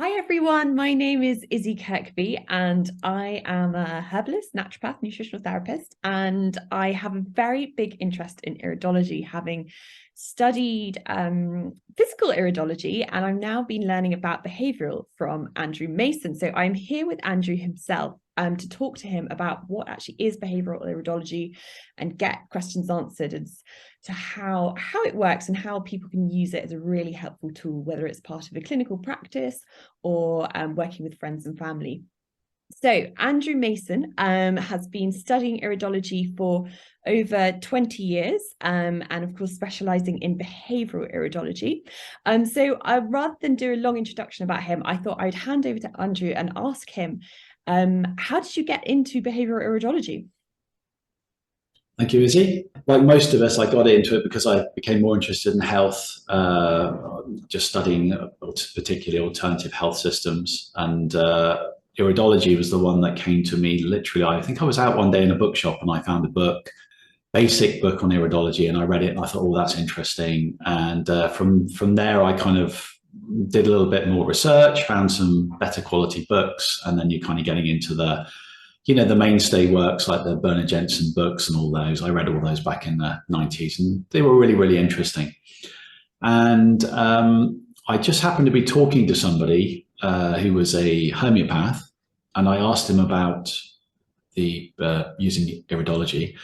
Hi everyone, my name is Izzy Kirkby and I am a herbalist, naturopath, nutritional therapist, and I have a very big interest in iridology, having studied physical iridology, and I've now been learning about behavioural from Andrew Mason. So I'm here with Andrew himself to talk to him about what actually is behavioural iridology and get questions answered as to how it works and how people can use it as a really helpful tool, whether it's part of a clinical practice or working with friends and family. So Andrew Mason has been studying iridology for over 20 years and of course specializing in behavioral iridology. So rather than do a long introduction about him, I thought I'd hand over to Andrew and ask him, how did you get into behavioral iridology? Thank you, Izzy. Like most of us, I got into it because I became more interested in health, just studying particularly alternative health systems. And iridology was the one that came to me literally. I think I was out one day in a bookshop and I found a book, basic book on iridology, and I read it and I thought, oh, that's interesting. And from there, I kind of did a little bit more research, found some better quality books, and then you're kind of getting into the mainstay works like the Bernard Jensen books and all those. I read all those back in the 90s and they were really, really interesting. And I just happened to be talking to somebody who was a homeopath, and I asked him about the using iridology.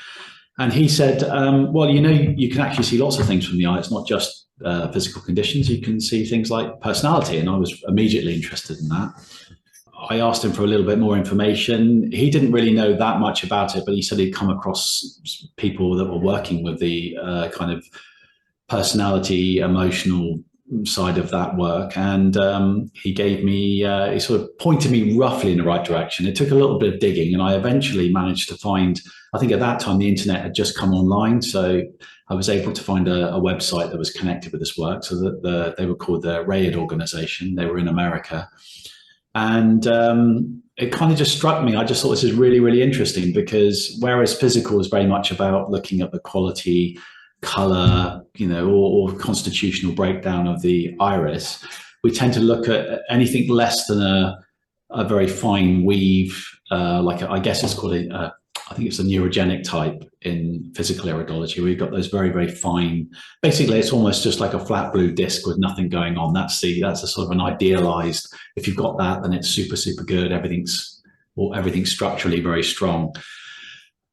And he said, well, you can actually see lots of things from the eye. It's not just physical conditions. You can see things like personality. And I was immediately interested in that. I asked him for a little bit more information. He didn't really know that much about it, but he said he'd come across people that were working with the kind of personality, emotional side of that work. And he sort of pointed me roughly in the right direction. It took a little bit of digging, and I eventually managed to find, I think at that time the internet had just come online. So I was able to find a website that was connected with this work. So that they were called the RAID organization. They were in America. And it kind of just struck me. I just thought this is really, really interesting because whereas physical is very much about looking at the quality, color, or constitutional breakdown of the iris, we tend to look at anything less than a very fine weave, I guess it's called I think it's a neurogenic type in physical iridology. We've got those very, very fine. Basically, it's almost just like a flat blue disc with nothing going on. That's a sort of an idealized. If you've got that, then it's super, super good. Everything's structurally very strong.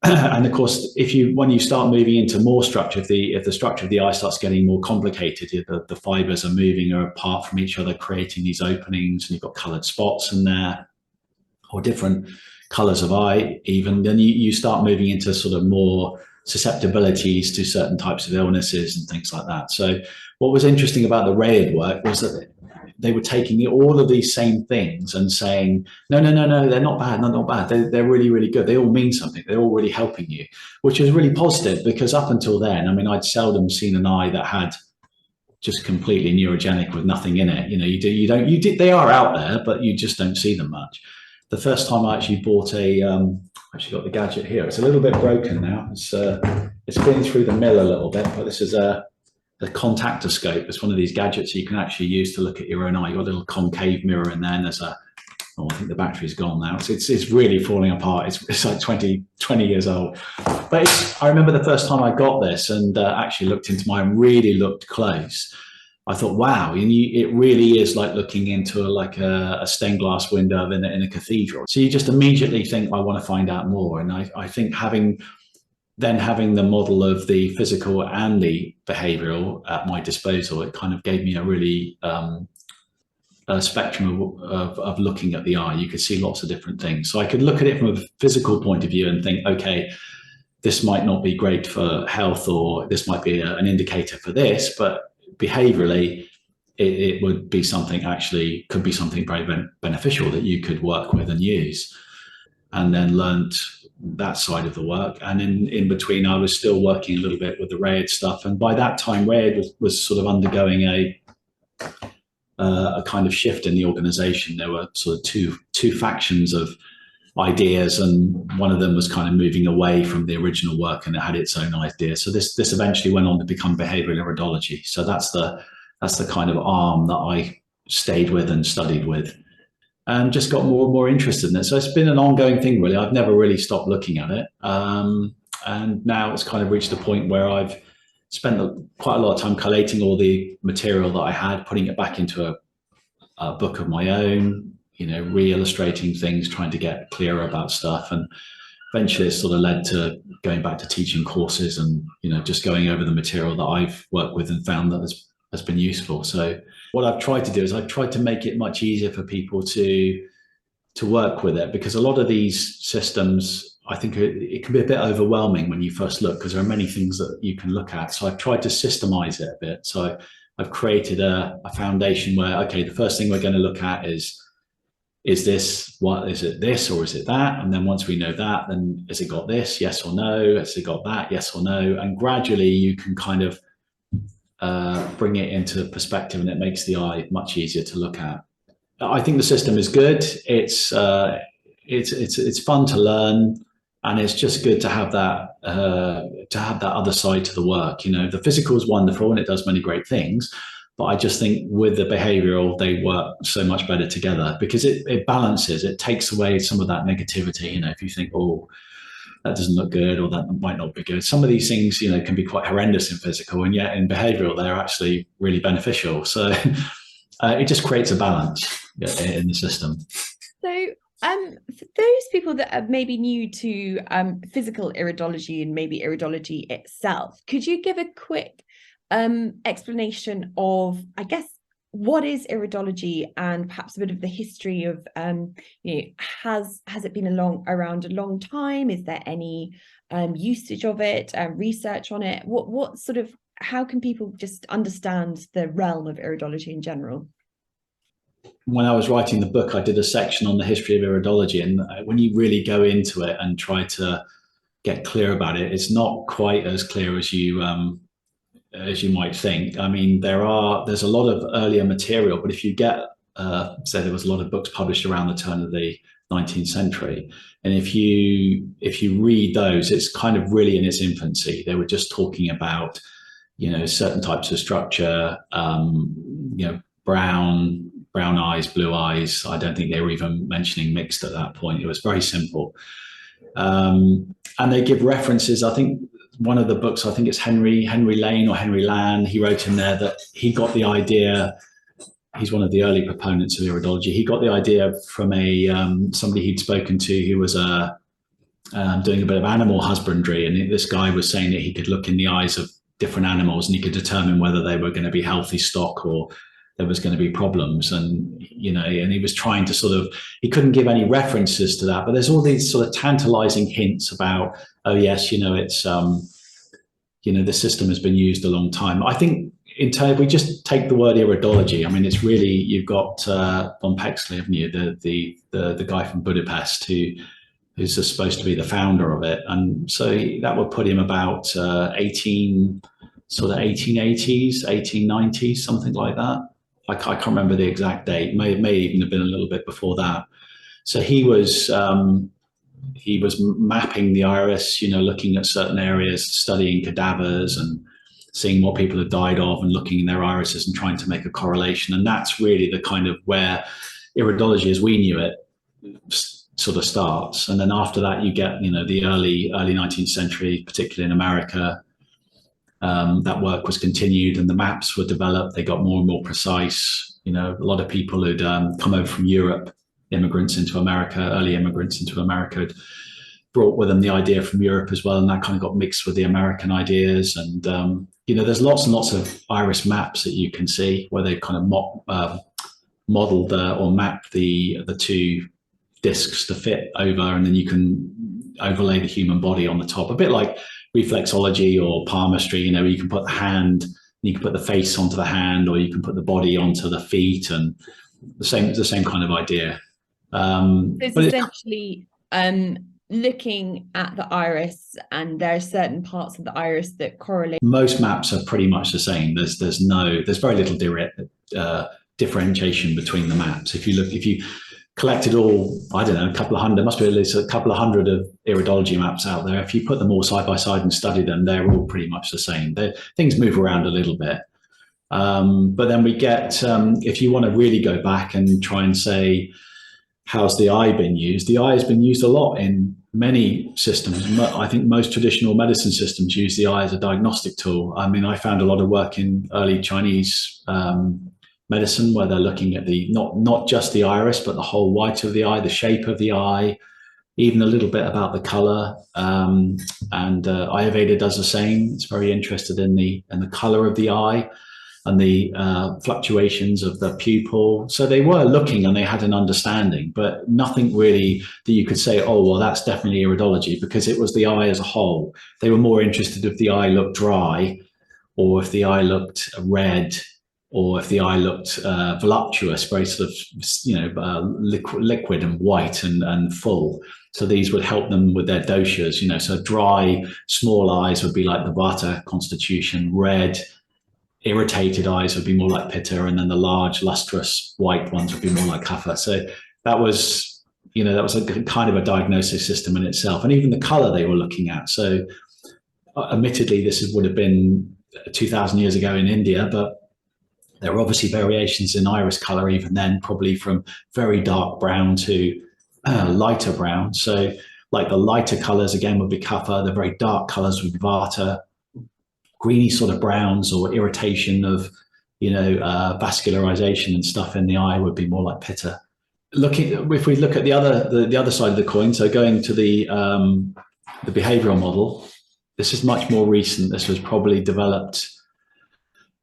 And of course, when you start moving into more structure, if the structure of the eye starts getting more complicated, the fibers are moving apart from each other, creating these openings, and you've got colored spots in there, or different colors of eye, even, then you start moving into sort of more susceptibilities to certain types of illnesses and things like that. So what was interesting about the RAID work was that they were taking all of these same things and saying, no, they're not bad, not bad. They're really, really good. They all mean something. They're all really helping you, which was really positive because up until then, I mean, I'd seldom seen an eye that had just completely neurogenic with nothing in it. They are out there, but you just don't see them much. The first time I actually bought actually got the gadget here. It's a little bit broken now. It's been through the mill a little bit, but this is a contactoscope. It's one of these gadgets you can actually use to look at your own eye. You've got a little concave mirror in there, and I think the battery's gone now. It's really falling apart. It's like 20 years old. But I remember the first time I got this and actually looked into mine, really looked close. I thought, wow, it really is like looking into a stained glass window in a cathedral. So you just immediately think, I want to find out more. And I think having the model of the physical and the behavioral at my disposal, it kind of gave me a really a spectrum of looking at the eye. You could see lots of different things. So I could look at it from a physical point of view and think, okay, this might not be great for health, or this might be an indicator for this, but behaviorally, it would be something, actually could be something very beneficial that you could work with and use. And then learned that side of the work. And in between, I was still working a little bit with the RAID stuff. And by that time, RAID was sort of undergoing a kind of shift in the organization. There were sort of two factions of ideas, and one of them was kind of moving away from the original work, and it had its own idea. So this eventually went on to become behavioral iridology. So that's the kind of arm that stayed with and studied with, and just got more and more interested in it. So it's been an ongoing thing, really. I've never really stopped looking at it. And now it's kind of reached a point where I've spent quite a lot of time collating all the material that I had, putting it back into a book of my own, re-illustrating things, trying to get clearer about stuff. And eventually it's sort of led to going back to teaching courses and, just going over the material that I've worked with and found that has been useful. So what I've tried to do is I've tried to make it much easier for people to work with it, because a lot of these systems, I think it can be a bit overwhelming when you first look, because there are many things that you can look at. So I've tried to systemize it a bit. So I've created a foundation where, okay, the first thing we're going to look at is this, what is it, this or is it that? And then once we know that, then has it got this, yes or no? Has it got that, yes or no? And gradually you can kind of bring it into perspective, and it makes the eye much easier to look at. I think the system is good. It's fun to learn, and it's just good to have that other side to the work. The physical is wonderful and it does many great things, but I just think with the behavioural, they work so much better together, because it balances. It takes away some of that negativity. If you think, oh, that doesn't look good, or that might not be good. Some of these things, can be quite horrendous in physical, and yet in behavioural, they're actually really beneficial. So it just creates a balance in the system. So for those people that are maybe new to physical iridology and maybe iridology itself, could you give a quick explanation of, I guess, what is iridology, and perhaps a bit of the history of, has it been around a long time? Is there any usage of it, research on it? What sort of, how can people just understand the realm of iridology in general? When I was writing the book, I did a section on the history of iridology, and when you really go into it and try to get clear about it, it's not quite as clear as you might think. I mean, there's a lot of earlier material, but if you get, say, there was a lot of books published around the turn of the 19th century, and if you read those, it's kind of really in its infancy. They were just talking about, certain types of structure, brown eyes, blue eyes. I don't think they were even mentioning mixed at that point. It was very simple. And they give references. I think one of the books, I think it's Henry Lane or Henry Lan, he wrote in there that he got the idea, he's one of the early proponents of iridology. He got the idea from somebody he'd spoken to who was doing a bit of animal husbandry. And this guy was saying that he could look in the eyes of different animals and he could determine whether they were going to be healthy stock or there was going to be problems. And he was trying to he couldn't give any references to that, but there's all these sort of tantalizing hints about, oh yes, it's the system has been used a long time. I think we just take the word iridology. I mean, it's really, you've got von Pexley, haven't you, the guy from Budapest who's supposed to be the founder of it, and so that would put him about 1880s, 1890s, something like that. I can't remember the exact date. May even have been a little bit before that. So he was mapping the iris, looking at certain areas, studying cadavers and seeing what people had died of, and looking in their irises and trying to make a correlation. And that's really the kind of where iridology, as we knew it, sort of starts. And then after that, you get the early 19th century, particularly in America. That work was continued and the maps were developed. They got more and more precise. A lot of people who'd come over from Europe, immigrants into America, early immigrants into America, had brought with them the idea from Europe as well, and that kind of got mixed with the American ideas. And there's lots and lots of iris maps that you can see where they kind of modeled or mapped the two discs to fit over, and then you can overlay the human body on the top, a bit like reflexology or palmistry. You can put the hand, you can put the face onto the hand, or you can put the body onto the feet, and the same kind of idea. It's essentially looking at the iris, and there are certain parts of the iris that correlate. Most maps are pretty much the same. There's very little direct differentiation between the maps. If you collected all, I don't know, a couple of hundred, must be at least a couple of hundred of iridology maps out there. If you put them all side by side and study them, they're all pretty much the same. Things move around a little bit. But then we get, if you want to really go back and try and say, how's the eye been used? The eye has been used a lot in many systems. I think most traditional medicine systems use the eye as a diagnostic tool. I mean, I found a lot of work in early Chinese medicine where they're looking at the not just the iris, but the whole white of the eye, the shape of the eye, even a little bit about the color. And Ayurveda does the same. It's very interested in the color of the eye and the fluctuations of the pupil. So they were looking and they had an understanding, but nothing really that you could say, oh, well, that's definitely iridology, because it was the eye as a whole. They were more interested if the eye looked dry, or if the eye looked red, or if the eye looked voluptuous, very sort of, liquid and white and full. So these would help them with their doshas, so dry, small eyes would be like the Vata constitution, red, irritated eyes would be more like pitta, and then the large, lustrous white ones would be more like kapha. So that was, that was a kind of a diagnosis system in itself, and even the color they were looking at. So, admittedly, would have been 2,000 years ago in India, but there were obviously variations in iris color even then, probably from very dark brown to lighter brown. So, like the lighter colors again would be kapha, the very dark colors would be vata, greeny sort of browns or irritation of, vascularization and stuff in the eye would be more like pitta. If we look at the other side of the coin, so going to the behavioral model, this is much more recent. This was probably developed,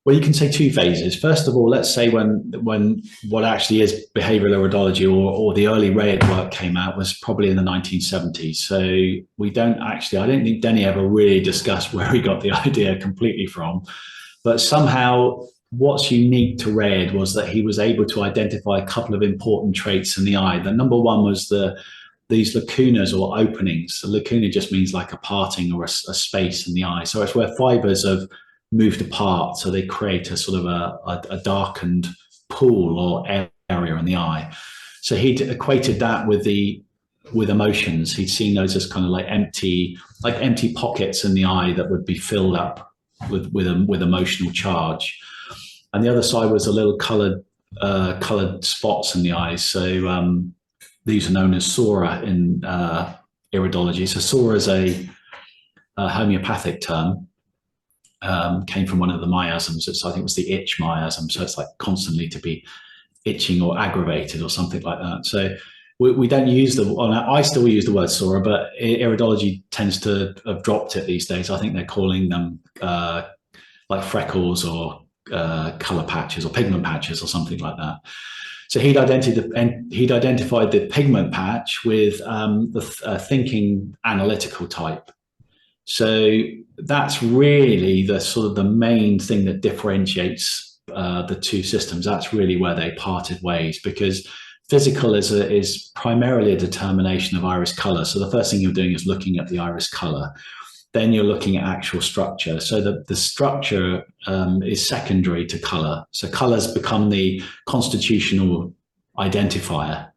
well, you can say two phases. First of all, let's say when what actually is behavioral iridology or the early Rayed work came out was probably in the 1970s. So I don't think Denny ever really discussed where he got the idea completely from. But somehow what's unique to Rayed was that he was able to identify a couple of important traits in the eye. The number one was these lacunas or openings. A lacuna just means like a parting or a space in the eye. So it's where fibers have moved apart, so they create a sort of a darkened pool or area in the eye. So he'd equated that with emotions. He'd seen those as kind of like empty pockets in the eye that would be filled up with emotional charge. And the other side was a little colored spots in the eyes. So these are known as sora in iridology. So sora is a homeopathic term. Came from one of the miasms. I think it was the itch miasm. So it's like constantly to be itching or aggravated or something like that. So we don't use I still use the word sora, but iridology tends to have dropped it these days. I think they're calling them like freckles or color patches or pigment patches or something like that. So he'd identified the pigment patch with the thinking analytical type. So that's really the sort of the main thing that differentiates the two systems. That's really where they parted ways, because physical is primarily a determination of iris color. So the first thing you're doing is looking at the iris color. Then you're looking at actual structure. So the structure is secondary to color. So colors become the constitutional identifier.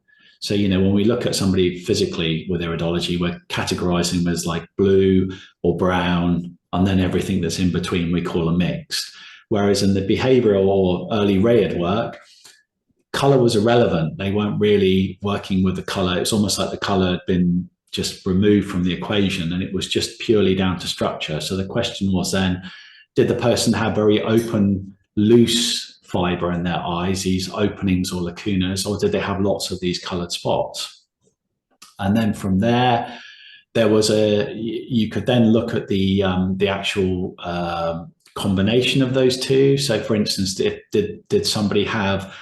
So, when we look at somebody physically with iridology, we're categorizing them as like blue or brown, and then everything that's in between we call a mixed. Whereas in the behavioral or early Rayed work, color was irrelevant. They weren't really working with the color. It's almost like the color had been just removed from the equation, and it was just purely down to structure. So the question was then, did the person have very open, loose fiber in their eyes, these openings or lacunas, or did they have lots of these colored spots? And then from there was you could then look at the actual combination of those two. So for instance, did somebody have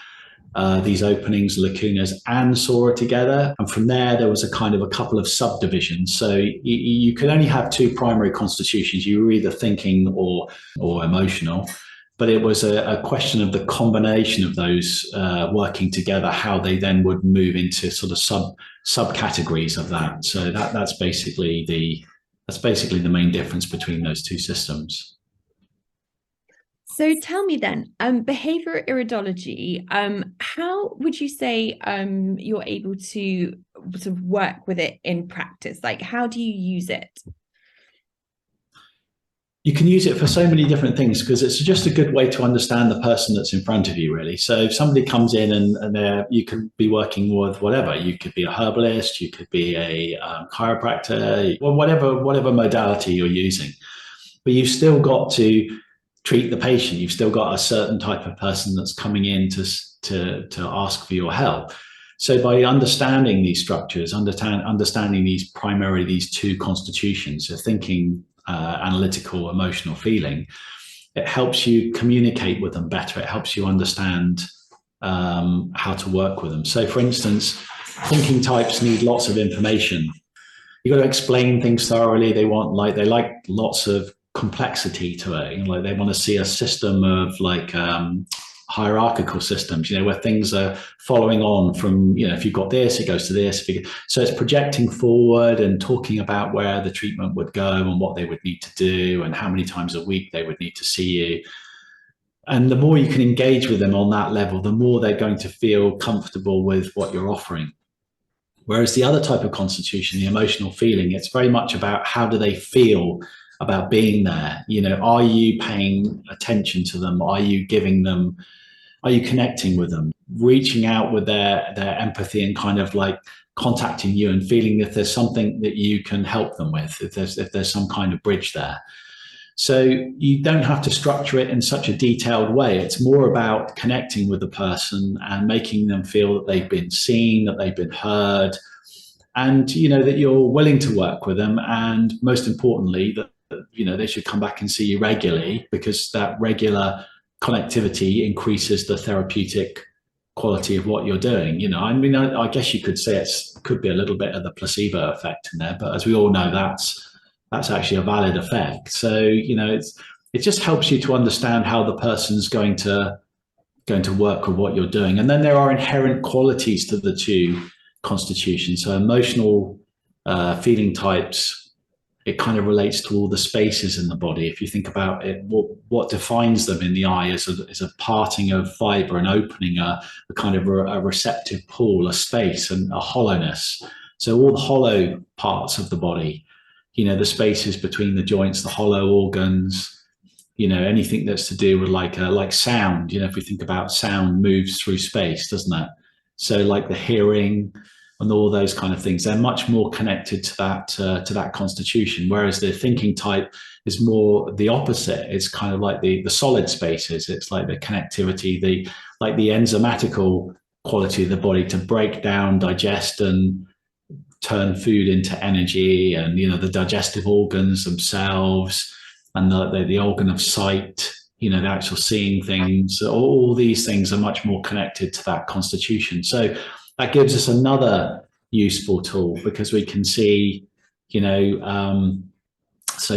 these openings, lacunas, and sora together? And from there was a kind of a couple of subdivisions. So you could only have two primary constitutions. You were either thinking or emotional. But it was a question of the combination of those working together, how they then would move into sort of subcategories of that. So that's basically the main difference between those two systems. So tell me then, behavioral iridology, how would you say you're able to sort of work with it in practice? Like, how do you use it? You can use it for so many different things because it's just a good way to understand the person that's in front of you, really. So if somebody comes in and you could be working with whatever, you could be a herbalist, you could be a chiropractor, or whatever modality you're using, but you've still got to treat the patient. You've still got a certain type of person that's coming in to ask for your help. So by understanding these structures, understanding these two constitutions, so thinking, analytical, emotional, feeling, it helps you communicate with them better. It helps you understand how to work with them. So for instance, thinking types need lots of information. You got to explain things thoroughly. They like lots of complexity to it. Like they want to see a system of hierarchical systems, where things are following on from, if you've got this, it goes to this. So it's projecting forward and talking about where the treatment would go and what they would need to do and how many times a week they would need to see you. And the more you can engage with them on that level, the more they're going to feel comfortable with what you're offering. Whereas the other type of constitution, the emotional feeling, it's very much about how do they feel about being there. Are you paying attention to them? Are you connecting with them, reaching out with their empathy and kind of like contacting you and feeling if there's something that you can help them with, if there's some kind of bridge there. So you don't have to structure it in such a detailed way. It's more about connecting with the person and making them feel that they've been seen, that they've been heard, and that you're willing to work with them. And most importantly, that they should come back and see you regularly, because that regular connectivity increases the therapeutic quality of what you're doing. I guess you could say it could be a little bit of the placebo effect in there, but as we all know, that's actually a valid effect. So it just helps you to understand how the person's going to work with what you're doing. And then there are inherent qualities to the two constitutions. So emotional feeling types, it kind of relates to all the spaces in the body. If you think about it, what defines them in the eye is a parting of fiber and opening a kind of a receptive pool, a space and a hollowness. So all the hollow parts of the body, the spaces between the joints, the hollow organs, anything that's to do with like sound. If we think about sound moves through space, doesn't it? So like the hearing and all those kind of things, they're much more connected to that constitution. Whereas the thinking type is more the opposite. It's kind of like the solid spaces. It's like the connectivity, the enzymatical quality of the body to break down, digest, and turn food into energy, and the digestive organs themselves, and the organ of sight, the actual seeing things. All these things are much more connected to that constitution. So that gives us another useful tool, because we can see, so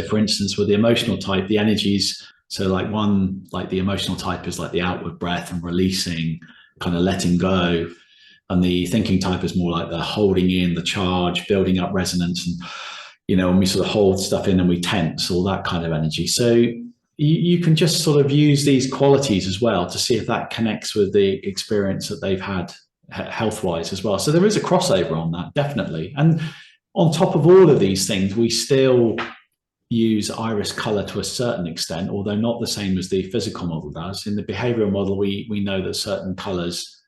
for instance, with the emotional type, the energies, so like the emotional type is like the outward breath and releasing, kind of letting go. And the thinking type is more like the holding in, the charge, building up resonance. And, when we sort of hold stuff in and we tense, all that kind of energy. So you can just sort of use these qualities as well to see if that connects with the experience that they've had health-wise as well. So there is a crossover on that, definitely. And on top of all of these things, we still use iris color to a certain extent, although not the same as the physical model does. In the behavioral model, we know that certain colors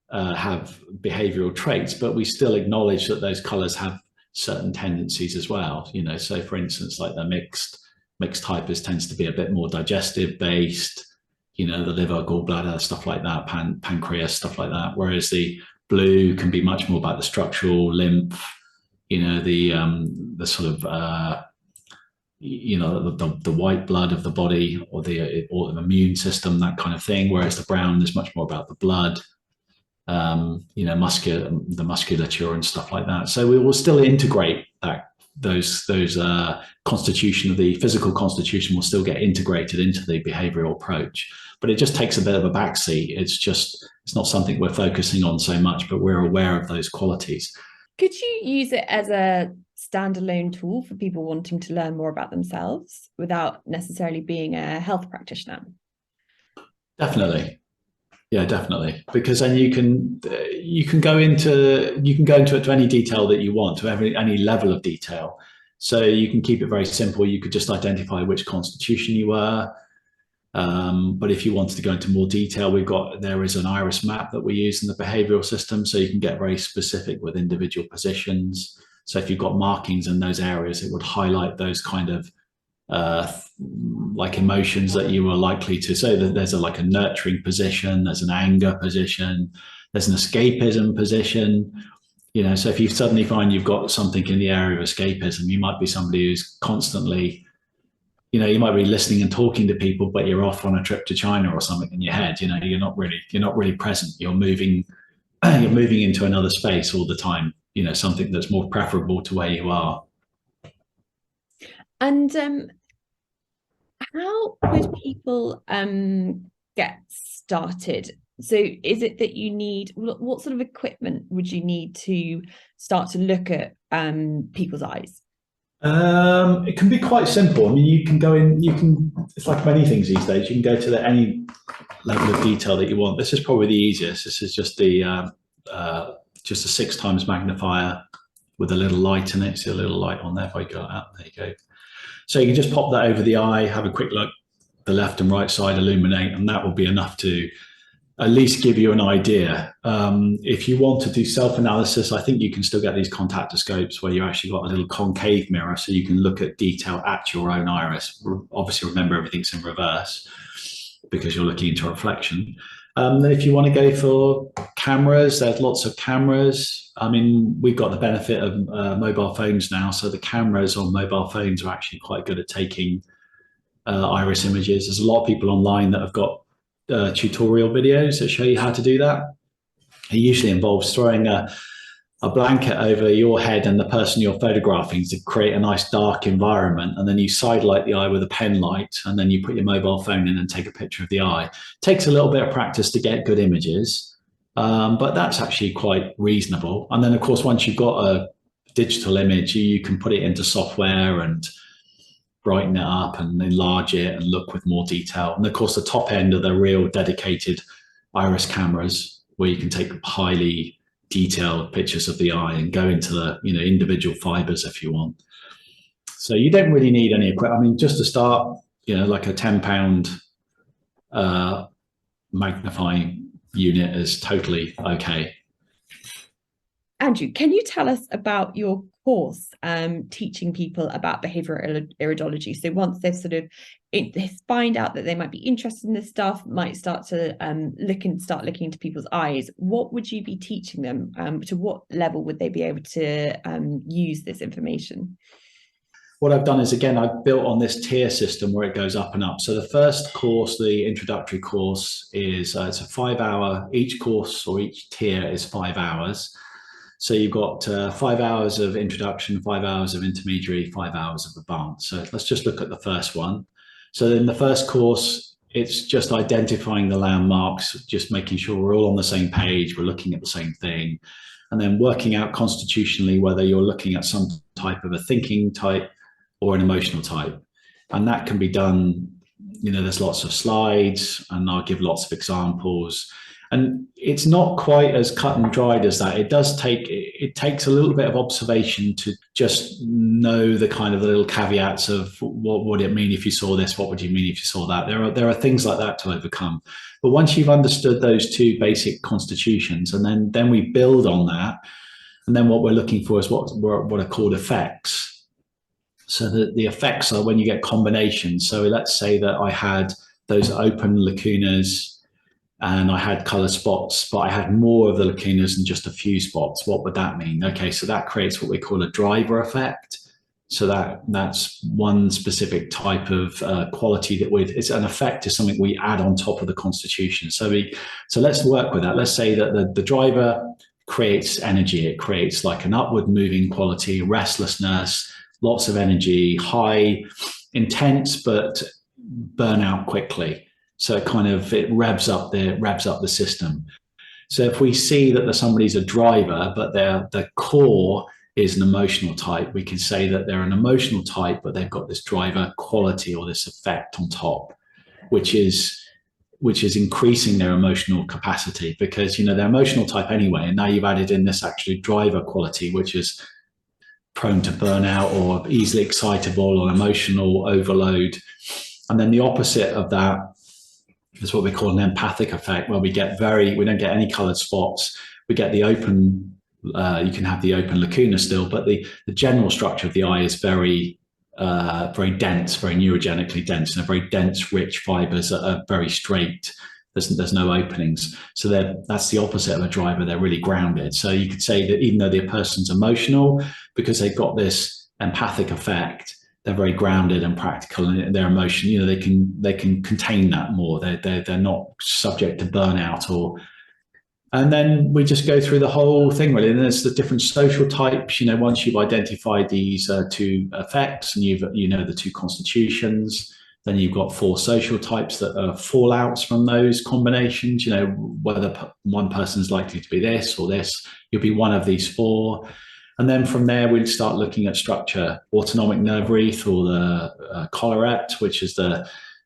have behavioral traits, but we still acknowledge that those colors have certain tendencies as well. So for instance, like the mixed type tends to be a bit more digestive based, the liver, gallbladder, stuff like that, pancreas, stuff like that. Whereas the blue can be much more about the structural lymph, the sort of, the white blood of the body, or the immune system, that kind of thing. Whereas the brown is much more about the blood, the musculature and stuff like that. So we will still integrate those constitution of the physical constitution will still get integrated into the behavioral approach, but it just takes a bit of a backseat. It's not something we're focusing on so much, but we're aware of those qualities. Could you use it as a standalone tool for people wanting to learn more about themselves without necessarily being a health practitioner? Definitely. Yeah, definitely. Because then you can go into it to any detail that you want, to any level of detail. So you can keep it very simple. You could just identify which constitution you were. But if you wanted to go into more detail, there is an iris map that we use in the behavioral system, so you can get very specific with individual positions. So if you've got markings in those areas, it would highlight those kind of like emotions that you are likely to. So that there's like a nurturing position, there's an anger position, there's an escapism position. So if you suddenly find you've got something in the area of escapism, you might be somebody who's constantly, you might be listening and talking to people, but you're off on a trip to China or something in your head. You're not really present. You're moving into another space all the time. Something that's more preferable to where you are. And how would people get started? So is it that you need, what sort of equipment would you need to start to look at people's eyes? It can be quite simple. I mean, you can go in, it's like many things these days, you can go to any level of detail that you want. This is probably the easiest. This is just just a 6 times magnifier with a little light in it. See a little light on there if I go out, there you go. So you can just pop that over the eye, have a quick look, the left and right side illuminate, and that will be enough to at least give you an idea. If you want to do self-analysis, I think you can still get these contactoscopes where you actually got a little concave mirror, so you can look at detail at your own iris. Obviously, remember everything's in reverse because you're looking into a reflection. If you want to go for cameras, there's lots of cameras. I mean, we've got the benefit of mobile phones now, so the cameras on mobile phones are actually quite good at taking iris images. There's a lot of people online that have got tutorial videos that show you how to do that. It usually involves throwing a blanket over your head and the person you're photographing to create a nice dark environment, and then you sidelight the eye with a pen light, and then you put your mobile phone in and take a picture of the eye. It takes a little bit of practice to get good images, but that's actually quite reasonable. And then of course, once you've got a digital image, you can put it into software and brighten it up and enlarge it and look with more detail. And of course, the top end are the real dedicated iris cameras where you can take highly detailed pictures of the eye and go into the individual fibers if you want. So you don't really need any equipment. I mean, just to start, like a £10 magnifying unit is totally okay. Andrew, can you tell us about your course teaching people about behavioral iridology? So once they've they find out that they might be interested in this stuff, might start to start looking into people's eyes, what would you be teaching them? To what level would they be able to use this information? What I've done is, again, I've built on this tier system where it goes up and up. So the first course, the introductory course, is it's a 5-hour, each course or each tier is 5 hours. So you've got 5 hours of introduction, 5 hours of intermediary, 5 hours of advanced. So let's just look at the first one. So in the first course, it's just identifying the landmarks, just making sure we're all on the same page, we're looking at the same thing, and then working out constitutionally whether you're looking at some type of a thinking type or an emotional type. And that can be done, there's lots of slides, and I'll give lots of examples. And it's not quite as cut and dried as that. It takes a little bit of observation to just know the kind of little caveats of what would it mean if you saw this? What would you mean if you saw that? There are things like that to overcome. But once you've understood those 2 basic constitutions, and then we build on that, and then what we're looking for is what are called effects. So the effects are when you get combinations. So let's say that I had those open lacunas and I had color spots, but I had more of the lacunas than just a few spots. What would that mean? Okay, so that creates what we call a driver effect. So that's one specific type of quality it's an effect is something we add on top of the constitution. So let's work with that. Let's say that the driver creates energy. It creates like an upward moving quality, restlessness, lots of energy, high, intense, but burn out quickly. So it revs up the system. So if we see that somebody's a driver, but their core is an emotional type, we can say that they're an emotional type, but they've got this driver quality or this effect on top, which is increasing their emotional capacity, because they're emotional type anyway, and now you've added in this actually driver quality, which is prone to burnout or easily excitable or emotional overload. And then the opposite of that is what we call an empathic effect, where we don't get any colored spots. We get the open, you can have the open lacuna still, but the general structure of the eye is very dense, very neurogenically dense, and a very dense, rich fibers that are very straight. There's no openings. So that's the opposite of a driver. They're really grounded. So you could say that even though the person's emotional, because they've got this empathic effect, they're very grounded and practical in their emotion. You know, they can contain that more. They're not subject to burnout. And then we just go through the whole thing really. And there's the different social types. You know, once you've identified these two effects and you know the two constitutions, then you've got 4 social types that are fallouts from those combinations. You know, whether one person's likely to be this or this, you'll be one of these 4. And then from there, we'd start looking at structure, autonomic nerve wreath or the collarette, which is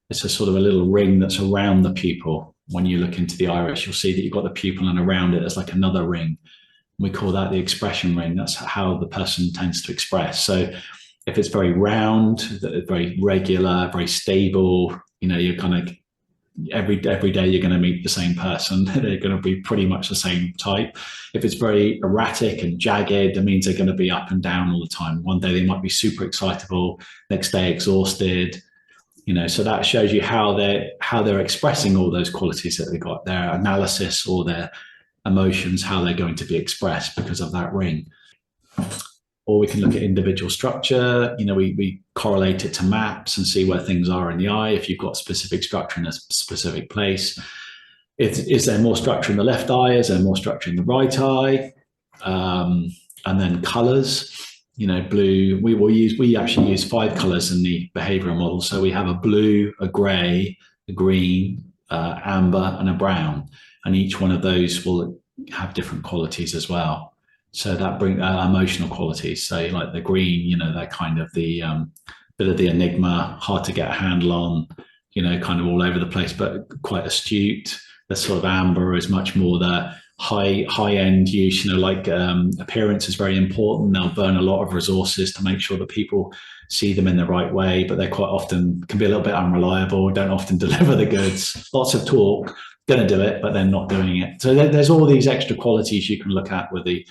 it's a sort of a little ring that's around the pupil. When you look into the iris, you'll see that you've got the pupil, and around it, there's like another ring. We call that the expression ring. That's how the person tends to express. So if it's very round, very regular, very stable, you know, you're kind of every day you're going to meet the same person. They're going to be pretty much the same type. If it's very erratic and jagged, it means they're going to be up and down all the time. One day they might be super excitable, next day exhausted. You know, so that shows you how they're expressing all those qualities that they got, their analysis or their emotions, how they're going to be expressed because of that ring. Or we can look at individual structure. You know, we correlate it to maps and see where things are in the eye. If you've got specific structure in a specific place, is there more structure in the left eye? Is there more structure in the right eye? And then colors. You know, blue. We actually use 5 colors in the behavioral model. So we have a blue, a gray, a green, amber, and a brown. And each one of those will have different qualities as well. So that brings emotional qualities. So like the green, you know, that kind of the bit of the enigma, hard to get a handle on, you know, kind of all over the place, but quite astute. The sort of amber is much more the high end use, you know, like appearance is very important. They'll burn a lot of resources to make sure that people see them in the right way, but they quite often can be a little bit unreliable, don't often deliver the goods. Lots of talk, going to do it, but then not doing it. So there's all these extra qualities you can look at with the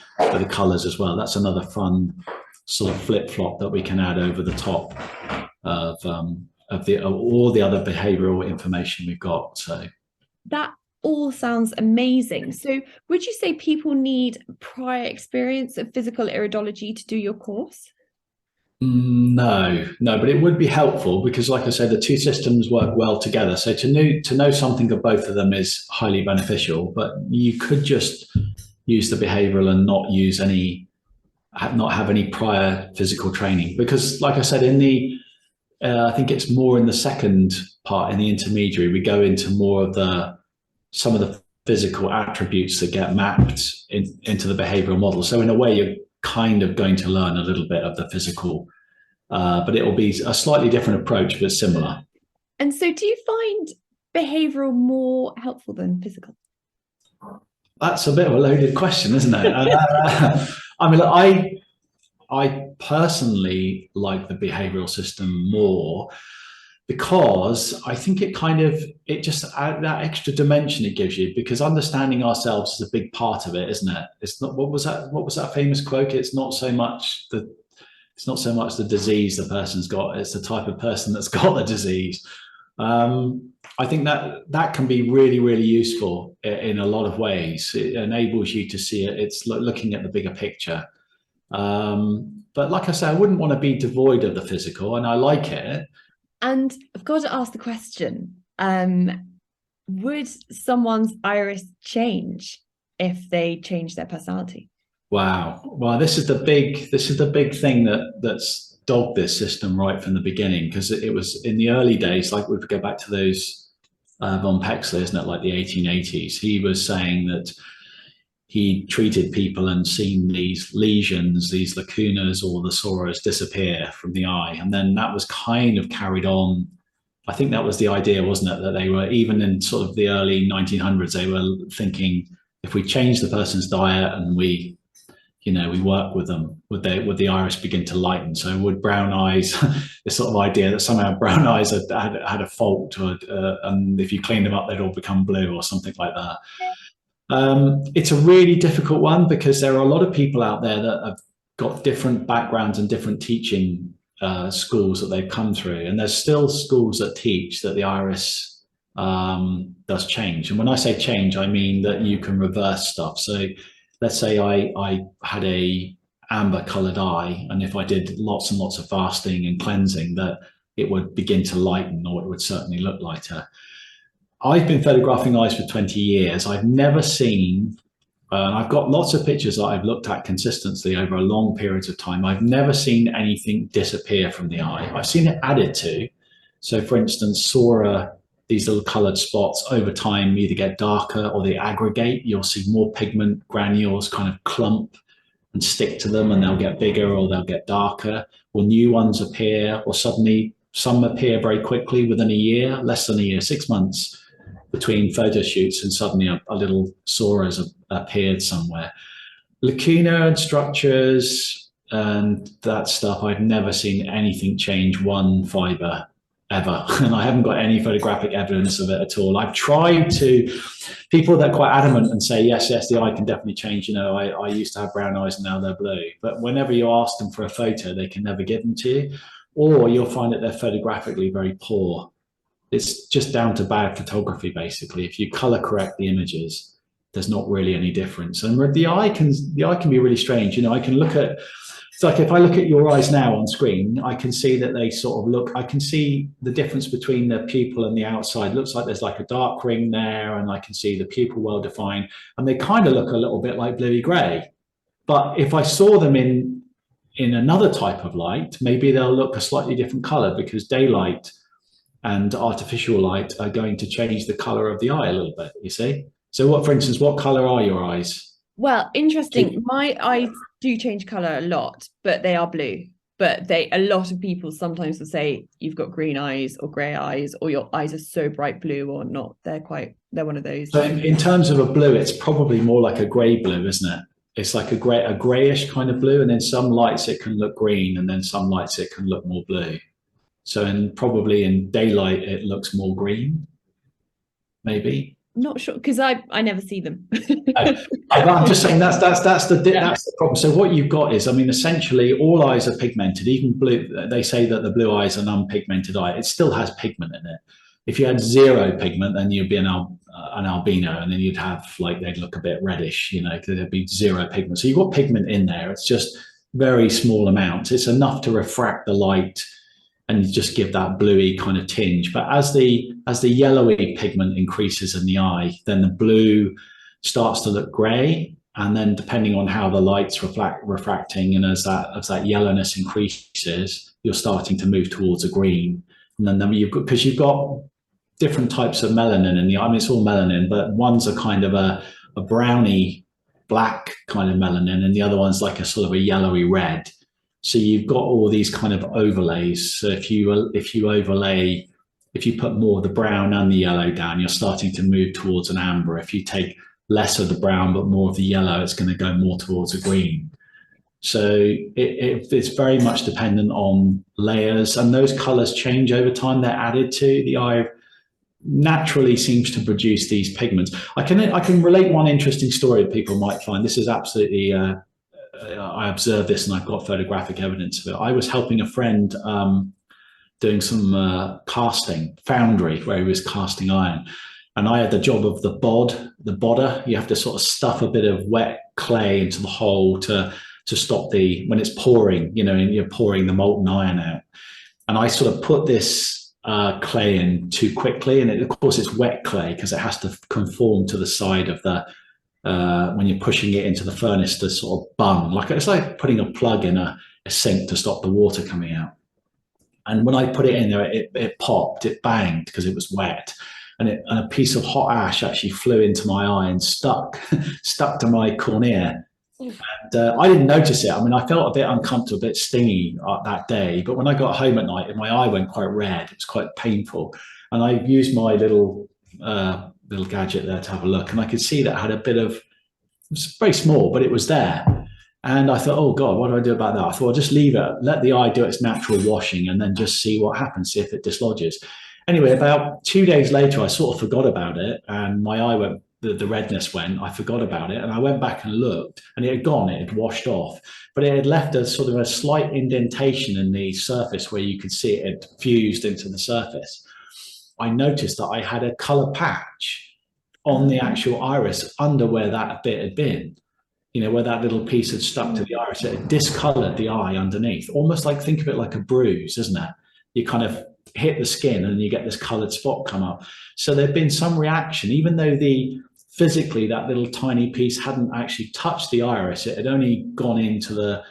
colors as well. That's another fun sort of flip flop that we can add over the top of all the other behavioral information we've got. So that all sounds amazing. So would you say people need prior experience of physical iridology to do your course? No, but it would be helpful because, like I said, the two systems work well together. So to know something of both of them is highly beneficial. But you could just use the behavioural and not have any prior physical training because, like I said, I think it's more in the second part, in the intermediary, we go into more of some of the physical attributes that get mapped into the behavioural model. So in a way, you're kind of going to learn a little bit of the physical, but it will be a slightly different approach, but similar. And so do you find behavioural more helpful than physical? That's a bit of a loaded question, isn't it? I mean, I personally like the behavioural system more because I think it just that extra dimension it gives you, because understanding ourselves is a big part of it, isn't it? It's not, what was that famous quote? It's not so much the disease the person's got, it's the type of person that's got the disease. I think that can be really, really useful in a lot of ways. It enables you to see it. It's looking at the bigger picture. But like I say, I wouldn't want to be devoid of the physical, and I like it. And I've got to ask the question, would someone's iris change if they change their personality? Wow. Well, this is the big thing that's dogged this system right from the beginning, because it was in the early days, like we go back to those von Pexler, isn't it, like the 1880s, he was saying that he treated people and seen these lesions, these lacunas or the soras disappear from the eye. And then that was kind of carried on. I think that was the idea, wasn't it? That they were, even in sort of the early 1900s, they were thinking if we change the person's diet and we, we work with them? Would the iris begin to lighten? So would brown eyes, this sort of idea that somehow brown eyes had a fault, and if you clean them up, they'd all become blue or something like that. It's a really difficult one because there are a lot of people out there that have got different backgrounds and different teaching schools that they've come through, and there's still schools that teach that the iris does change. And when I say change, I mean that you can reverse stuff. So let's say I had a amber colored eye, and if I did lots and lots of fasting and cleansing, that it would begin to lighten, or it would certainly look lighter. I've been photographing eyes for 20 years. I've never seen, and I've got lots of pictures that I've looked at consistently over a long period of time. I've never seen anything disappear from the eye. I've seen it added to. So for instance, Sora, these little colored spots over time either get darker or they aggregate. You'll see more pigment granules kind of clump and stick to them, and they'll get bigger or they'll get darker, or new ones appear, or suddenly some appear very quickly within a year, less than a year, 6 months between photo shoots, and suddenly a little Sora has appeared somewhere. Lacuna and structures and that stuff, I've never seen anything change one fiber ever. And I haven't got any photographic evidence of it at all. I've tried to, people that are quite adamant and say, yes, the eye can definitely change. I used to have brown eyes and now they're blue. But whenever you ask them for a photo, they can never give them to you. Or you'll find that they're photographically very poor. It's just down to bad photography, basically. If you color correct the images, there's not really any difference. And the eye can be really strange. I can look at, it's like if I look at your eyes now on screen, I can see that they sort of look, I can see the difference between the pupil and the outside. It looks like there's like a dark ring there, and I can see the pupil well defined, and they kind of look a little bit like bluey gray. But if I saw them in another type of light, maybe they'll look a slightly different color, because daylight and artificial light are going to change the color of the eye a little bit, you see? So for instance, what color are your eyes? Well, interesting. My eyes do change color a lot, but they are blue. But a lot of people sometimes will say you've got green eyes or gray eyes, or your eyes are so bright blue or not. They're one of those. So in terms of a blue, it's probably more like a gray blue, isn't it? It's like a grayish kind of blue, and then some lights it can look green, and then some lights it can look more blue. So probably in daylight, it looks more green, maybe. Not sure, because I never see them. I'm just saying that's the problem. So what you've got is, I mean, essentially all eyes are pigmented. Even blue, they say that the blue eye is an unpigmented eye. It still has pigment in it. If you had zero pigment, then you'd be an albino, and then you'd have they'd look a bit reddish, because there'd be zero pigment. So you've got pigment in there. It's just very small amounts. It's enough to refract the light and just give that bluey kind of tinge. But as the yellowy pigment increases in the eye, then the blue starts to look grey, and then depending on how the light's refracting, and as that yellowness increases, you're starting to move towards a green. And then because you've got different types of melanin in the eye. I mean, it's all melanin, but one's a kind of a browny black kind of melanin, and the other one's like a sort of a yellowy red. So you've got all these kind of overlays. So if you overlay, if you put more of the brown and the yellow down, you're starting to move towards an amber. If you take less of the brown but more of the yellow, it's going to go more towards a green. So it's very much dependent on layers, and those colors change over time. They're added to the eye. Naturally seems to produce these pigments. I can relate one interesting story that people might find. This is absolutely. I observed this, and I've got photographic evidence of it. I was helping a friend doing some casting, foundry, where he was casting iron. And I had the job of the bodder. You have to sort of stuff a bit of wet clay into the hole to stop when it's pouring, and you're pouring the molten iron out. And I sort of put this clay in too quickly. And of course, it's wet clay because it has to conform to the side of when you're pushing it into the furnace to sort of bung. It's like putting a plug in a sink to stop the water coming out. And when I put it in there, it popped, it banged because it was wet. And a piece of hot ash actually flew into my eye and stuck to my cornea. And I didn't notice it. I mean, I felt a bit uncomfortable, a bit stingy that day. But when I got home at night, my eye went quite red. It was quite painful. And I used my little gadget there to have a look. And I could see that it had a bit of, it was very small, but it was there. And I thought, oh God, what do I do about that? I thought I'll just leave it, let the eye do its natural washing, and then just see what happens, see if it dislodges. Anyway, about 2 days later, I sort of forgot about it, and my eye went, the redness went, I forgot about it, and I went back and looked, and it had gone, it had washed off, but it had left a sort of a slight indentation in the surface where you could see it had fused into the surface. I noticed that I had a color patch on the actual iris under where that bit had been, where that little piece had stuck to the iris. It had discolored the eye underneath, almost like, think of it like a bruise, isn't it? You kind of hit the skin and you get this colored spot come up. So there'd been some reaction, even though physically that little tiny piece hadn't actually touched the iris, it had only gone into the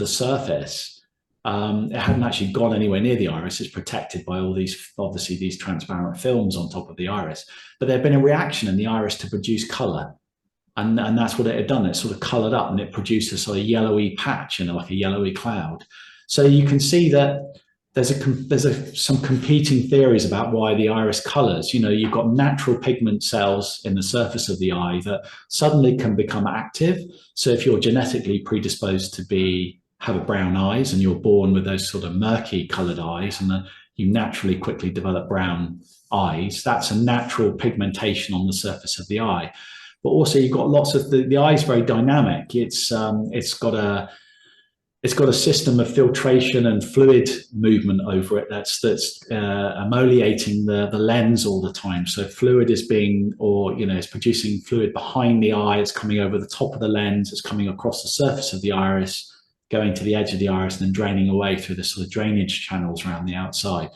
surface. It hadn't actually gone anywhere near the iris. It's protected by all these, obviously, these transparent films on top of the iris. But there'd been a reaction in the iris to produce color. And that's what it had done. It sort of colored up and it produced a sort of yellowy patch, like a yellowy cloud. So you can see that there's some competing theories about why the iris colors. You've got natural pigment cells in the surface of the eye that suddenly can become active. So if you're genetically predisposed to have brown eyes and you're born with those sort of murky colored eyes, and you naturally quickly develop brown eyes, that's a natural pigmentation on the surface of the eye. But also you've got lots of the eye is very dynamic. It's got a system of filtration and fluid movement over it that's emoliating the lens all the time. So fluid is is producing fluid behind the eye. It's coming over the top of the lens. It's coming across the surface of the iris, going to the edge of the iris, and then draining away through the sort of drainage channels around the outside.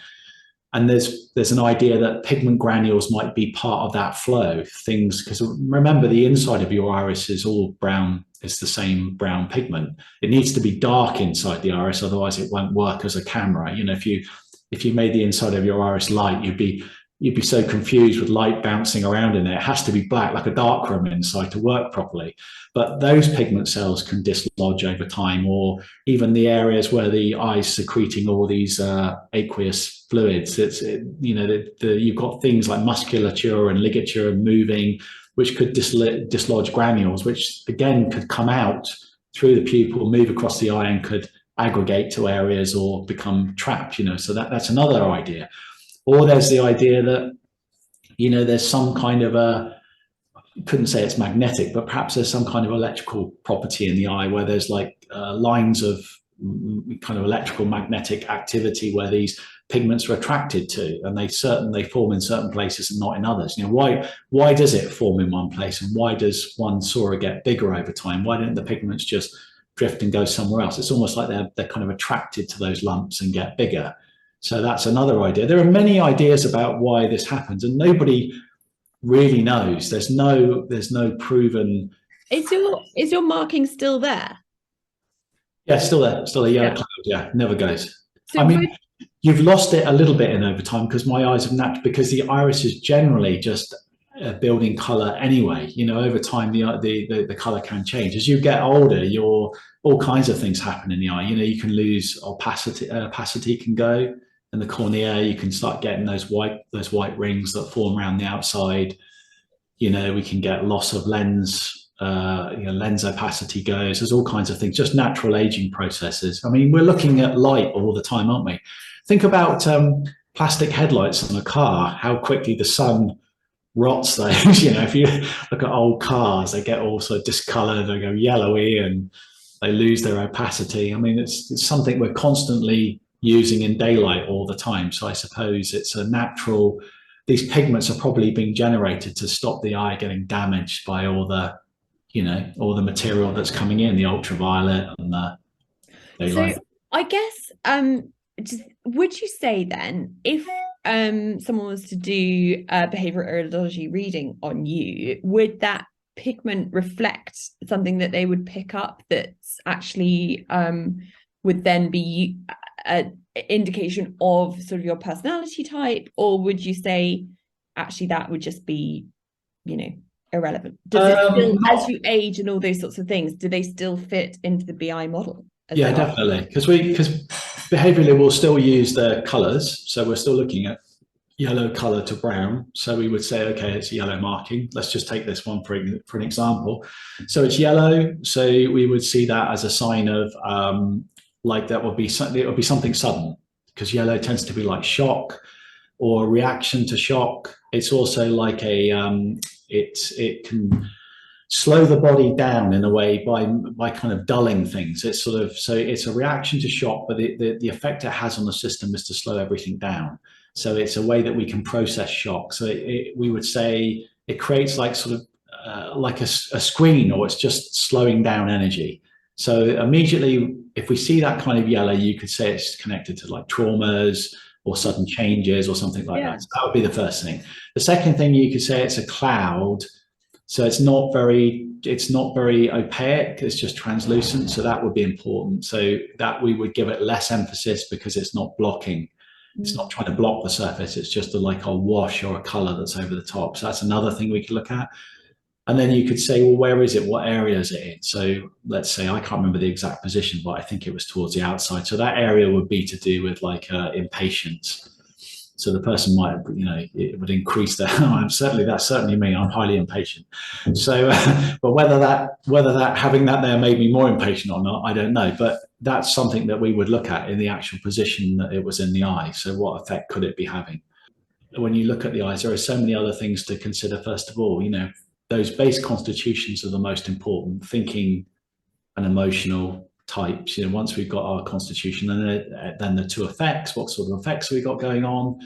And there's an idea that pigment granules might be part of that flow. Because remember, the inside of your iris is all brown. It's the same brown pigment. It needs to be dark inside the iris, otherwise it won't work as a camera. If you made the inside of your iris light, you'd be so confused with light bouncing around in there. It has to be black, like a dark room inside, to work properly. But those pigment cells can dislodge over time, or even the areas where the eye's secreting all these aqueous fluids. You've got things like musculature and ligature moving, which could dislodge granules, which again could come out through the pupil, move across the eye, and could aggregate to areas or become trapped. So that's another idea. Or there's the idea that, there's some kind of couldn't say it's magnetic, but perhaps there's some kind of electrical property in the eye where there's like lines of kind of electrical magnetic activity where these pigments are attracted to, and they form in certain places and not in others. Why does it form in one place, and why does one sora get bigger over time? Why don't the pigments just drift and go somewhere else? It's almost like they're kind of attracted to those lumps and get bigger. So that's another idea. There are many ideas about why this happens, and nobody really knows. There's no proven. Is your marking still there? Yeah, still there. Still a yellow cloud. Yeah, never goes. So you've lost it a little bit in over time because my eyes have because the iris is generally just building color anyway. Over time the color can change. As you get older, all kinds of things happen in the eye. You can lose opacity. Opacity can go. In the cornea, you can start getting those white rings that form around the outside. We can get loss of lens. Lens opacity goes. There's all kinds of things, just natural aging processes. We're looking at light all the time, aren't we? Think about plastic headlights on a car, how quickly the sun rots those. If you look at old cars, they get all sort of discolored, they go yellowy, and they lose their opacity. It's something we're constantly using in daylight all the time. So I suppose it's a natural, these pigments are probably being generated to stop the eye getting damaged by all the material that's coming in, the ultraviolet and the daylight. So I guess, would you say then, if someone was to do a behavioural iridology reading on you, would that pigment reflect something that they would pick up that's actually would then be an indication of sort of your personality type? Or would you say actually that would just be, irrelevant? Does it still, as you age and all those sorts of things, do they still fit into the BI model? Yeah, definitely. Because behaviourally we'll still use the colours. So we're still looking at yellow color to brown. So we would say, okay, it's a yellow marking. Let's just take this one for an example. So it's yellow. So we would see that as a sign of like that would be something, it would be something sudden, because yellow tends to be like shock or reaction to shock. It's also like it can slow the body down in a way by kind of dulling things. It's sort of, so it's a reaction to shock, but the effect it has on the system is to slow everything down. So it's a way that we can process shock. So we would say it creates like sort of like a screen, or it's just slowing down energy. So immediately, if we see that kind of yellow, you could say it's connected to like traumas or sudden changes or something like that. So that would be the first thing. The second thing, you could say it's a cloud. So it's not very opaque. It's just translucent. So that would be important. So that we would give it less emphasis because it's not blocking. It's not trying to block the surface. It's just like a wash or a color that's over the top. So that's another thing we could look at. And then you could say, well, where is it? What area is it in? So let's say, I can't remember the exact position, but I think it was towards the outside. So that area would be to do with like impatience. So the person might, it would increase their. That's certainly me. I'm highly impatient. So, but whether that having that there made me more impatient or not, I don't know. But that's something that we would look at in the actual position that it was in the eye. So what effect could it be having? When you look at the eyes, there are so many other things to consider. First of all, those base constitutions are the most important, thinking and emotional types. Once we've got our constitution, then the two effects, what sort of effects have we got going on?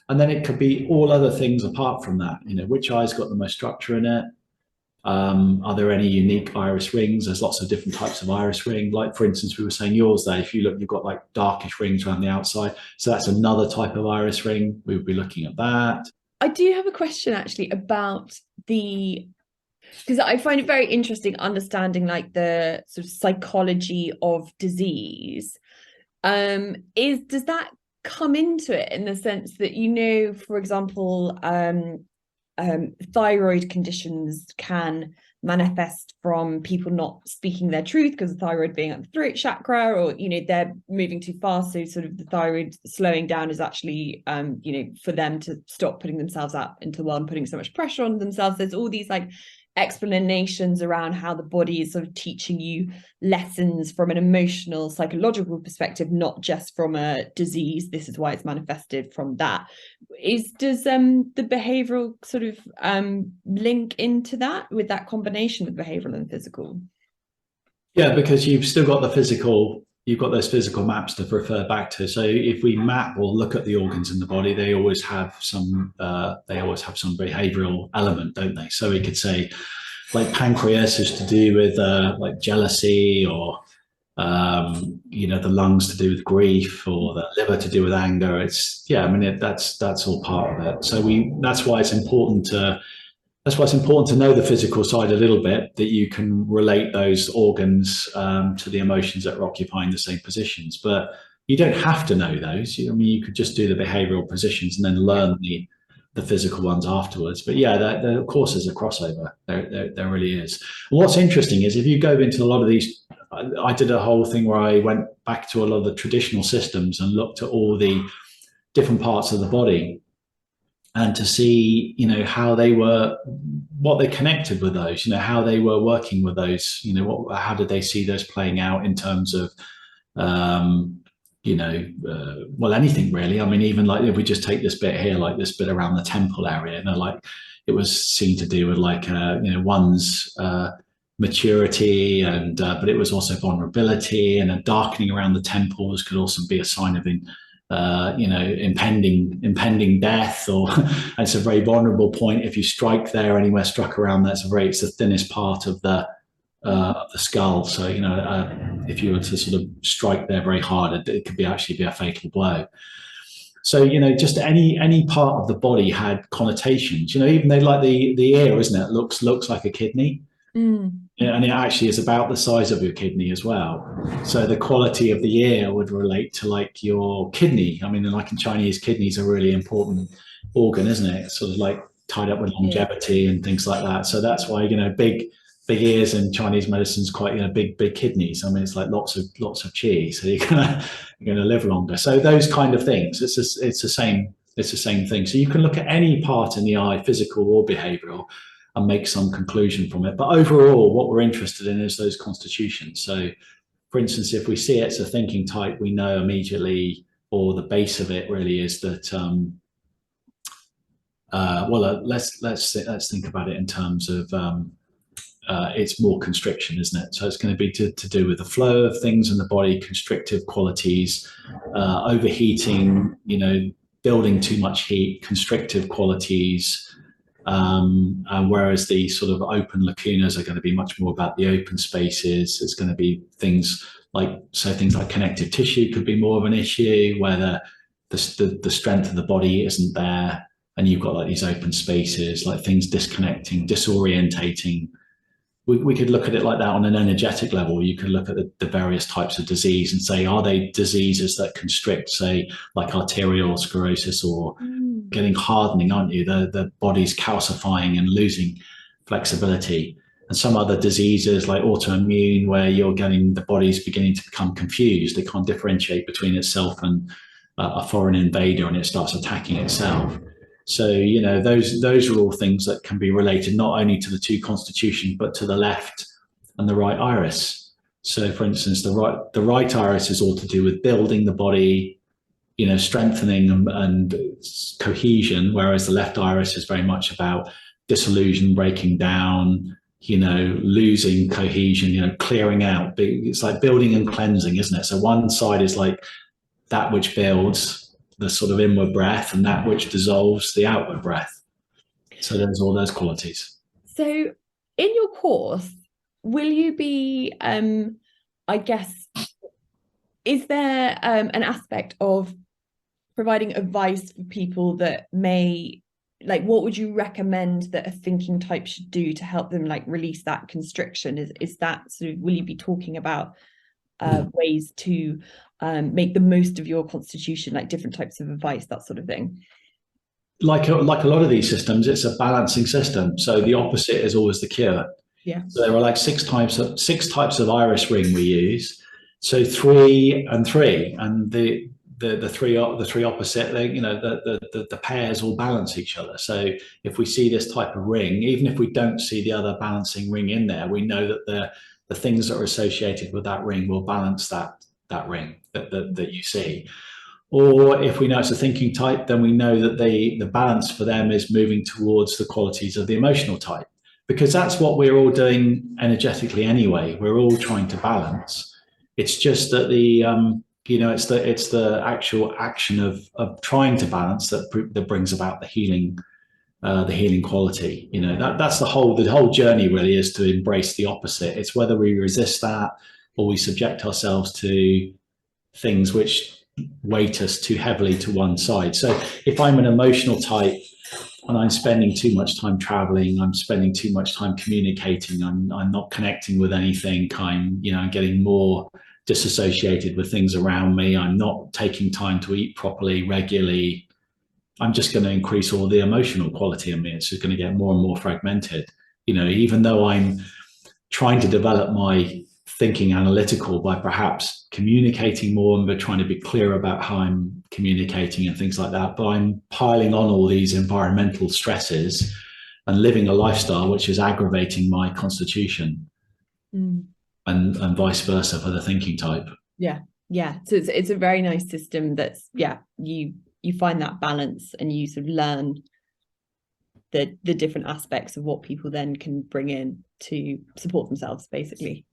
And then it could be all other things apart from that. Which eye's got the most structure in it? Are there any unique iris rings? There's lots of different types of iris ring. Like, for instance, we were saying yours there, if you look, you've got like darkish rings around the outside. So that's another type of iris ring. We would be looking at that. I do have a question actually about because I find it very interesting understanding like the sort of psychology of disease. Does that come into it in the sense that, for example, thyroid conditions can manifest from people not speaking their truth because the thyroid being at the throat chakra, or they're moving too fast, so sort of the thyroid slowing down is actually for them to stop putting themselves out into the world and putting so much pressure on themselves. There's all these like explanations around how the body is sort of teaching you lessons from an emotional, psychological perspective, not just from a disease. This is why it's manifested from that. Does the behavioral sort of link into that, with that combination with behavioral and physical? Yeah, because you've still got the physical, you've got those physical maps to refer back to. So if we map or look at the organs in the body, they always have some behavioral element, don't they? So we could say, like, pancreas is to do with like jealousy, or the lungs to do with grief, or the liver to do with anger. That's all part of it. So that's why it's important to know the physical side a little bit, that you can relate those organs to the emotions that are occupying the same positions. But you don't have to know those. You could just do the behavioral positions and then learn the physical ones afterwards. But yeah, there of course is a crossover. There really is. And what's interesting is, if you go into a lot of these, I did a whole thing where I went back to a lot of the traditional systems and looked at all the different parts of the body, and to see, how they were, what they connected with those, how they were working with those, how did they see those playing out in terms of, anything really. I mean, even like if we just take this bit here, like this bit around the temple area, like it was seen to do with like, one's maturity, and but it was also vulnerability, and a darkening around the temples could also be a sign of impending death, or it's a very vulnerable point. If you strike there, anywhere struck around that's it's the thinnest part of the skull. So if you were to sort of strike there very hard, it could actually be a fatal blow. So just any part of the body had connotations. Even though, like the ear, isn't it, looks like a kidney. And it actually is about the size of your kidney as well. So the quality of the ear would relate to like your kidney. I mean, like in Chinese, kidneys are a really important organ, isn't it? It's sort of like tied up with longevity and things like that. So that's why, big ears in Chinese medicine is quite, big kidneys. I mean, it's like lots of qi. So you're gonna live longer. So those kind of things. It's the same It's the same thing. So you can look at any part in the eye, physical or behavioral, and make some conclusion from it. But overall, what we're interested in is those constitutions. So, for instance, if we see it's a thinking type, we know immediately, or the base of it really is that. Let's think about it in terms of it's more constriction, isn't it? So it's going to be to do with the flow of things in the body, constrictive qualities, overheating, building too much heat, constrictive qualities. And whereas the sort of open lacunas are going to be much more about the open spaces, it's going to be things like connective tissue could be more of an issue where the strength of the body isn't there, and you've got like these open spaces, like things disconnecting, disorientating. We could look at it like that on an energetic level. You could look at the various types of disease and say, are they diseases that constrict, say, like arterial sclerosis, or getting hardening, aren't you? The body's calcifying and losing flexibility. And some other diseases like autoimmune, where you're getting the body's beginning to become confused. It can't differentiate between itself and a foreign invader, and it starts attacking itself. So, those are all things that can be related not only to the two constitutions, but to the left and the right iris. So, for instance, the right iris is all to do with building the body, strengthening and cohesion, whereas the left iris is very much about dissolution, breaking down, losing cohesion, clearing out. It's like building and cleansing, isn't it? So one side is like that which builds, the sort of inward breath, and that which dissolves, the outward breath. So there's all those qualities. So in your course, will you be, I guess, is there an aspect of providing advice for people that may, like, what would you recommend that a thinking type should do to help them like release that constriction? Is that sort of, will you be talking about ways to make the most of your constitution, like different types of advice, that sort of thing? Like a lot of these systems, it's a balancing system. So the opposite is always the cure. Yeah. So there are like six types of iris ring we use. So 3 and 3, and the three opposite, the pairs all balance each other. So if we see this type of ring, even if we don't see the other balancing ring in there, we know that the things that are associated with that ring will balance that ring that you see. Or if we know it's a thinking type, then we know that the balance for them is moving towards the qualities of the emotional type, because that's what we're all doing energetically anyway. We're all trying to balance. It's just that it's the actual action of trying to balance that brings about the healing quality. That's the whole journey really, is to embrace the opposite. It's whether we resist that or we subject ourselves to things which weight us too heavily to one side. So if I'm an emotional type and I'm spending too much time traveling, I'm spending too much time communicating, I'm not connecting with anything, I'm getting more disassociated with things around me, I'm not taking time to eat properly regularly, I'm just going to increase all the emotional quality in me. It's just going to get more and more fragmented. Even though I'm trying to develop my thinking analytical by perhaps communicating more and trying to be clear about how I'm communicating and things like that, but I'm piling on all these environmental stresses and living a lifestyle which is aggravating my constitution, and vice versa for the thinking type. Yeah. So it's a very nice system that's, you find that balance and you sort of learn the different aspects of what people then can bring in to support themselves, basically.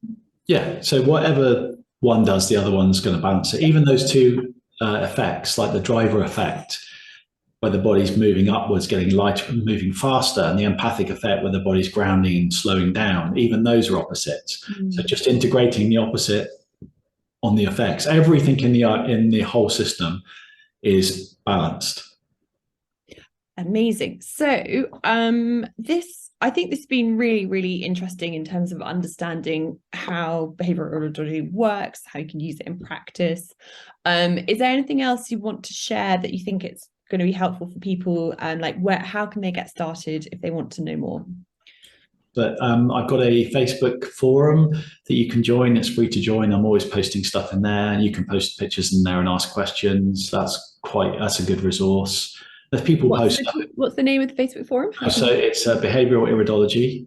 Yeah. So whatever one does, the other one's going to balance it. Even those two effects, like the driver effect, where the body's moving upwards, getting lighter, moving faster, and the empathic effect where the body's grounding and slowing down, even those are opposites. So just integrating the opposite on the effects, everything in the whole system is balanced. Amazing. So I think this has been really, really interesting in terms of understanding how behavioral iridology works, how you can use it in practice. Is there anything else you want to share that you think it's going to be helpful for people, and how can they get started if they want to know more? But I've got a Facebook forum that you can join. It's free to join. I'm always posting stuff in there. You can post pictures in there and ask questions. That's a good resource. There's people post. What's the name of the Facebook forum? So it's Behavioural Iridology.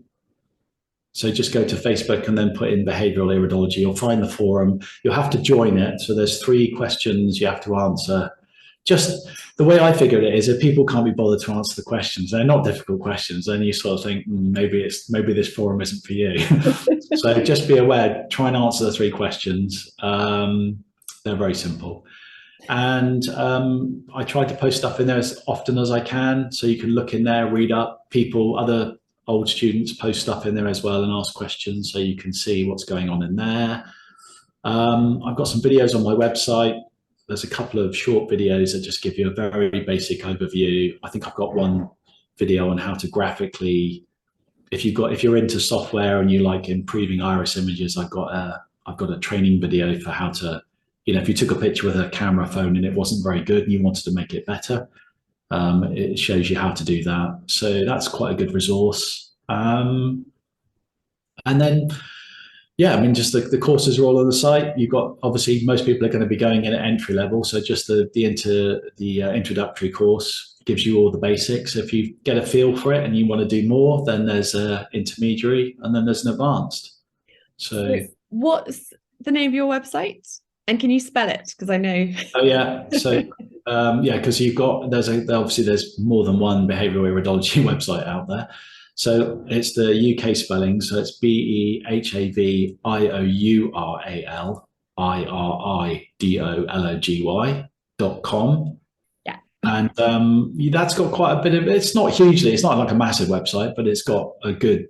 So just go to Facebook and then put in Behavioural Iridology. You'll find the forum. You'll have to join it. So there's 3 questions you have to answer. Just the way I figured it is, if people can't be bothered to answer the questions, they're not difficult questions, then you sort of think, maybe this forum isn't for you. So just be aware, try and answer the 3 questions. They're very simple. And I try to post stuff in there as often as I can, so you can look in there, read up. Other old students post stuff in there as well and ask questions, so you can see what's going on in there. I've got some videos on my website. There's a couple of short videos that just give you a very basic overview. I think I've got one video on how to graphically, if you're into software and you like improving iris images, I've got a training video for how to, if you took a picture with a camera phone and it wasn't very good and you wanted to make it better, it shows you how to do that. So that's quite a good resource. And then, yeah, I mean, just the courses are all on the site. You've got, obviously, most people are going to be going in at entry level. So just the introductory course gives you all the basics. If you get a feel for it and you want to do more, then there's an intermediary and then there's an advanced. So what's the name of your website? And can you spell it? Because I know. Oh yeah. So because obviously there's more than one behavioural iridology website out there. So it's the UK spelling. So it's BEHAVIOURALIRIDOLOGY.com. Yeah. And that's got quite a bit of, it's not like a massive website, but it's got a good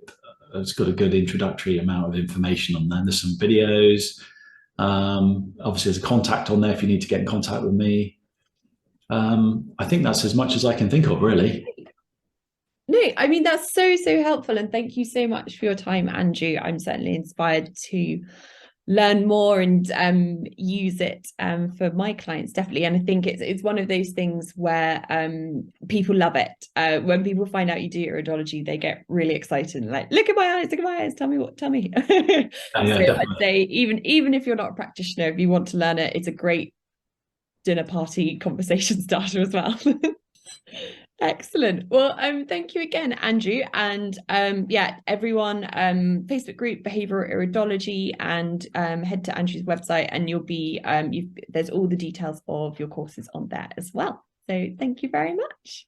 introductory amount of information on there. There's some videos. Obviously there's a contact on there if you need to get in contact with me. I think that's as much as I can think of, really. No, I mean, that's so helpful, and thank you so much for your time, Andrew. I'm certainly inspired to learn more and use it for my clients, definitely. And I think it's one of those things where people love it. When people find out you do iridology, they get really excited and like, look at my eyes, tell me. Yeah, so I'd say even if you're not a practitioner, if you want to learn it, it's a great dinner party conversation starter as well. Excellent. Well, thank you again, Andrew. And yeah, everyone, Facebook group Behavioural Iridology, and head to Andrew's website and you'll be there's all the details of your courses on there as well. So thank you very much.